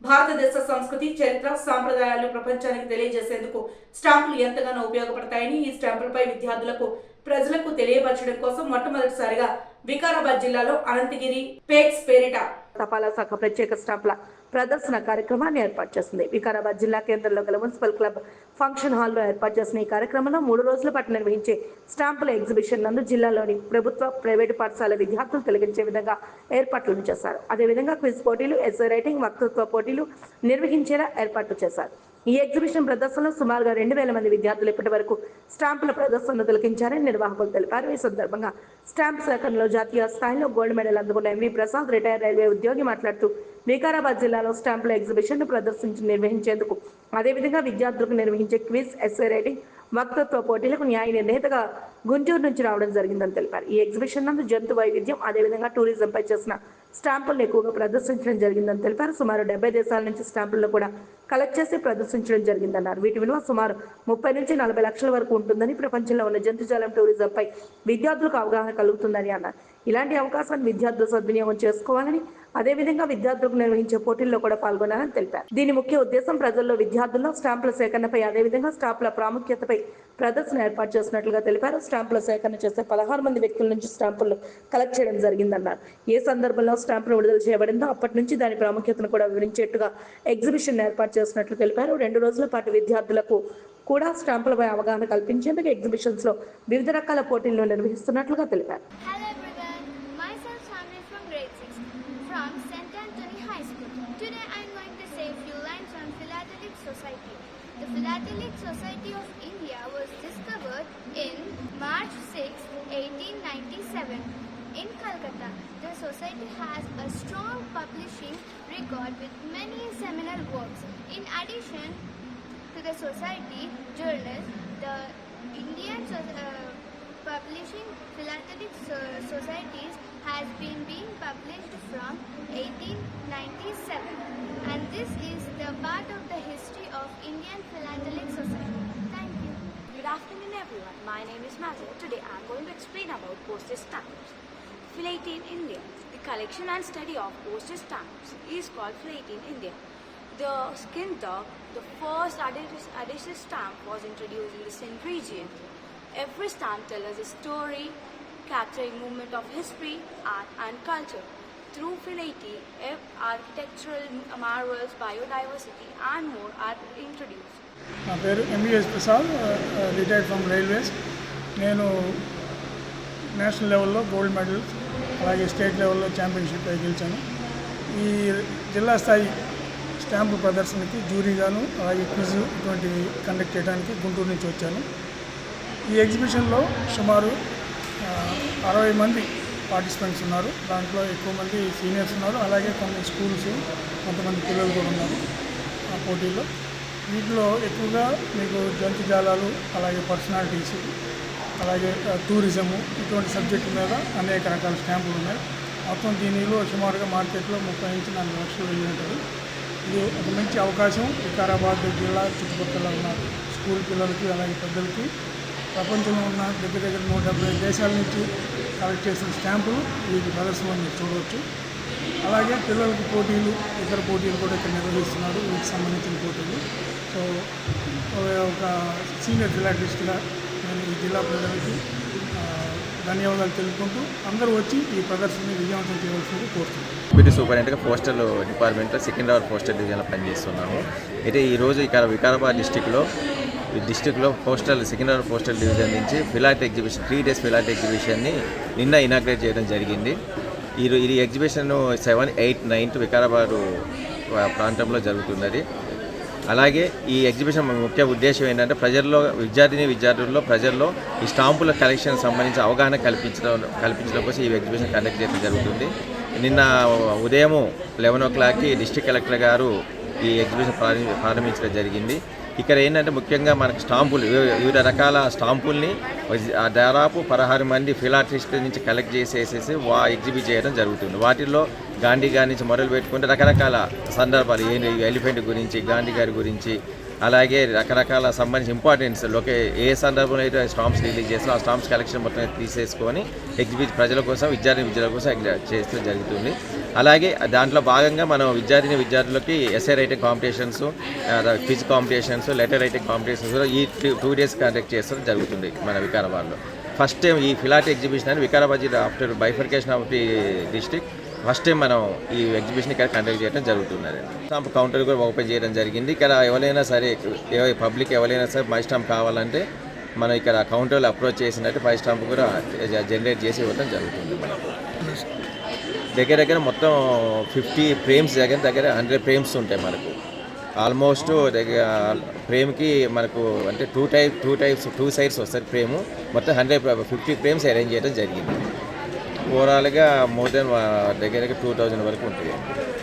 భారతదేశ సంస్కృతి, చరిత్ర, సాంప్రదాయాలను ప్రపంచానికి తెలియజేసేందుకు స్టాంపులు ఎంతగానో ఉపయోగపడతాయని, ఈ స్టాంపులపై విద్యార్థులకు, ప్రజలకు తెలియపరచడం కోసం మొట్టమొదటిసారిగా వికారాబాద్ జిల్లాలో అనంతగిరి పేక్స్ పేరిట తపాలా శాఖ ప్రత్యేక స్టాంపుల ప్రదర్శన కార్యక్రమాన్ని ఏర్పాటు చేసింది. వికారాబాద్ జిల్లా కేంద్రంలో గల మున్సిపల్ క్లబ్ ఫంక్షన్ హాల్లో ఏర్పాటు చేసిన ఈ కార్యక్రమంలో 3 రోజుల పాటు నిర్వహించే స్టాంపుల ఎగ్జిబిషన్ నందు జిల్లాలోని ప్రభుత్వ, ప్రైవేటు పాఠశాల విద్యార్థులు తొలగించే విధంగా ఏర్పాట్లు చేశారు. అదేవిధంగా క్విజ్ పోటీలు, ఎస్సే రైటింగ్, వక్తృత్వ పోటీలు నిర్వహించేలా ఏర్పాట్లు చేశారు. ఈ ఎగ్జిబిషన్ ప్రదర్శనలో సుమారుగా 2000 మంది విద్యార్థులు ఇప్పటి వరకు స్టాంపుల ప్రదర్శనను తిలకించారని నిర్వాహకులు తెలిపారు. ఈ సందర్భంగా స్టాంప్ సేకరణలో జాతీయ స్థాయిలో గోల్డ్ మెడల్ అందుకున్న ఎంవి ప్రసాద్, రిటైర్ రైల్వే ఉద్యోగి మాట్లాడుతూ వికారాబాద్ జిల్లాలో స్టాంపుల ఎగ్జిబిషన్ నిర్వహించేందుకు, అదేవిధంగా విద్యార్థులకు నిర్వహించే క్విజ్, ఎస్సే రైటింగ్, వక్తృత్వ పోటీలకు న్యాయ నిర్ణేతగా గుంటూరు నుంచి రావడం జరిగిందని తెలిపారు. ఈ ఎగ్జిబిషన్ నందు జంతు వైవిధ్యం, అదేవిధంగా టూరిజంపై చేసిన స్టాంపులను ఎక్కువగా ప్రదర్శించడం జరిగిందని తెలిపారు. సుమారు 70 దేశాల నుంచి స్టాంపులను కూడా కలెక్ట్ చేసి ప్రదర్శించడం జరిగిందన్నారు. వీటి విలువ సుమారు 30 నుంచి 40 లక్షల వరకు ఉంటుందని, ప్రపంచంలో ఉన్న జంతుజాలం, టూరిజంపై విద్యార్థులకు అవగాహన కలుగుతుందని అన్నారు. ఇలాంటి అవకాశాన్ని విద్యార్థులు సద్వినియోగం చేసుకోవాలని, అదేవిధంగా విద్యార్థులకు నిర్వహించే పోటీల్లో కూడా పాల్గొనాలని తెలిపారు. దీని ముఖ్య ఉద్దేశం ప్రజల్లో, విద్యార్థుల్లో స్టాంపుల సేకరణపై, అదేవిధంగా స్టాంపుల ప్రాముఖ్యతపై ప్రదర్శన ఏర్పాటు చేసినట్లుగా తెలిపారు. స్టాంపుల సేకరణ చేసే 16 మంది వ్యక్తుల నుంచి స్టాంపులు కలెక్ట్ చేయడం జరిగిందన్నారు. ఏ సందర్భంలో స్టాంపులు విడుదల చేయబడిందో అప్పటి నుంచి దాని ప్రాముఖ్యతను కూడా వివరించేట్టుగా ఎగ్జిబిషన్ ఏర్పాటు చేసినట్లు తెలిపారు. 2 రోజుల పాటు విద్యార్థులకు కూడా స్టాంపులపై అవగాహన కల్పించేందుకు ఎగ్జిబిషన్స్ లో వివిధ రకాల పోటీలను నిర్వహిస్తున్నట్లుగా తెలిపారు. The Philatelic Society of India was discovered in March 6, 1897 in Calcutta. The society has a strong publishing record with many seminal works. In addition to the society journals, the Indian publishing philatelic societies has been being published from 1897, and this is the part of the history of Indian Philatelic Society. Thank you. Good afternoon everyone, my name is Mazur. Today I am going to explain about postage stamps. Philately in India. The collection and study of postage stamps is called Philately in India. The skin dog, the first adhesive stamp, was introduced in the Sindh region. Every stamp tells us a story, capturing movement of history, art and culture. Through philately, architectural marvels, biodiversity and more are introduced. నా పేరు MVS Prasad, retired from railways. నేను national లెవెల్లో gold medal, అలాగే state లెవెల్లో championship గెలిచాను. ఈ జిల్లా స్థాయి స్టాంపు ప్రదర్శనకి జ్యూరీగాను, అలాగే క్విజ్ ఇటువంటివి కండక్ట్ చేయడానికి గుంటూరు నుంచి వచ్చాను. ఈ ఎగ్జిబిషన్లో సుమారు 60 మంది పార్టిసిపెంట్స్ ఉన్నారు. దాంట్లో ఎక్కువ మంది సీనియర్స్ ఉన్నారు, అలాగే కొన్ని స్కూల్స్, కొంతమంది పిల్లలు కూడా ఉన్నారు ఆ పోటీల్లో. వీటిలో ఎక్కువగా మీకు జంతుజాలాలు, అలాగే పర్సనాలిటీస్, అలాగే టూరిజము, ఇటువంటి సబ్జెక్టు మీద అనేక రకాల స్టాంపులు ఉన్నాయి. మొత్తం దీనిలో సుమారుగా మార్కెట్లో 30 నుంచి 40 లక్షలు వెళ్ళి ఉంటుంది. ఇది ఒక మంచి అవకాశం వికారాబాద్ జిల్లా చుట్టుపక్కల ఉన్న స్కూల్ పిల్లలకి, అలాగే పెద్దలకి. ప్రపంచంలో ఉన్న దగ్గర 175 దేశాల నుంచి కలెక్ట్ చేసిన స్టాంపులు వీటి ప్రదర్శనలో మీరు చూడవచ్చు. అలాగే పిల్లలకి పోటీలు, ఇతర పోటీలు కూడా ఇక్కడ నిర్వహిస్తున్నారు, వీటికి సంబంధించిన పోటీలు. సో ఒక సీనియర్ ఫిలాటలిస్ట్గా నేను ఈ జిల్లా ప్రజలకి ధన్యవాదాలు తెలుపుకుంటూ అందరూ వచ్చి ఈ ప్రదర్శనని విజయవంతం చేయవలసింది కోరుతున్నాను. డిప్యూటీ సూపరింటెండెంట్గా పోస్టల్ డిపార్ట్మెంట్లో సికింద్రాబాద్ పోస్టల్ డివిజన్లో పనిచేస్తున్నాము. అయితే ఈరోజు వికారాబాద్ డిస్టిక్లో సికింద్రాబాద్ పోస్టల్ డివిజన్ నుంచి ఫిలాటరీ ఎగ్జిబిషన్ 3 days ఫిలాటరీ ఎగ్జిబిషన్ని నిన్న ఇనాగ్రేట్ చేయడం జరిగింది. ఈ ఎగ్జిబిషన్ 7, 8, 9 వికారాబాద్ ప్రాంతంలో జరుగుతున్నది. అలాగే ఈ ఎగ్జిబిషన్ ముఖ్య ఉద్దేశం ఏంటంటే ప్రజల్లో ఈ స్టాంపుల కలెక్షన్ సంబంధించి అవగాహన కల్పించడం కోసం ఈ ఎగ్జిబిషన్ కండక్ట్ చేయడం జరుగుతుంది. నిన్న ఉదయం 11 o'clockకి డిస్ట్రిక్ట్ కలెక్టర్ గారు ఈ ఎగ్జిబిషన్ ప్రారంభించడం జరిగింది. ఇక్కడ ఏంటంటే ముఖ్యంగా మనకు స్టాంపులు, వివిధ రకాల స్టాంపుల్ని దాదాపు 16 మంది ఫిలాటలిస్టుల నుంచి కలెక్ట్ చేసేసి ఎగ్జిబిట్ చేయడం జరుగుతుంది. వాటిల్లో గాంధీ గారి నుంచి మొదలు పెట్టుకుంటే రకరకాల సందర్భాలు, ఎలిఫెంట్ గురించి, గాంధీ గారి గురించి, అలాగే రకరకాల సంబంధించి ఇంపార్టెన్స్ ఏ సందర్భంలో అయితే స్టాంప్స్ రిలీజ్ చేస్తారో ఆ స్టాంప్స్ కలెక్షన్ మొత్తం తీసేసుకొని ఎగ్జిబిట్ ప్రజల కోసం, విద్యార్థుల కోసం చేస్తూ జరుగుతుంది. అలాగే దాంట్లో భాగంగా మనం విద్యార్థులకి essay writing competitions, quiz competitions, letter writing competitions ఈ 2 days కండక్ట్ చేస్తూ జరుగుతుంది మన వికారాబాద్లో. ఫస్ట్ టైం ఈ ఫిలాట్ ఎగ్జిబిషన్ అని వికారాబాద్ జిల్లా after bifurcation of the district first time మనం ఈ ఎగ్జిబిషన్ ఇక్కడ కండక్ట్ చేయడం జరుగుతున్నది. స్టాంప్ కౌంటర్ కూడా ఓపెన్ చేయడం జరిగింది. ఇక్కడ ఎవరైనా సరే పబ్లిక్ ఎవరైనా సరే మై స్టాంప్ కావాలంటే మనం ఇక్కడ కౌంటర్లో అప్రోచ్ చేసినట్టు 5 స్టాంప్ కూడా జనరేట్ చేసి ఇవ్వడం జరుగుతుంది. మనకు దగ్గర మొత్తం 50 ఫ్రేమ్స్ దగ్గర 100 ఫ్రేమ్స్ ఉంటాయి మనకు. ఆల్మోస్ట్ ఫ్రేమ్కి మనకు అంటే 2 సైడ్స్ వస్తుంది ఫ్రేము. మొత్తం 150 ఫ్రేమ్స్ అరేంజ్ చేయడం జరిగింది. ఓవరాల్గా మోర్ దెన్ దగ్గర 2000 వరకు ఉంటుంది.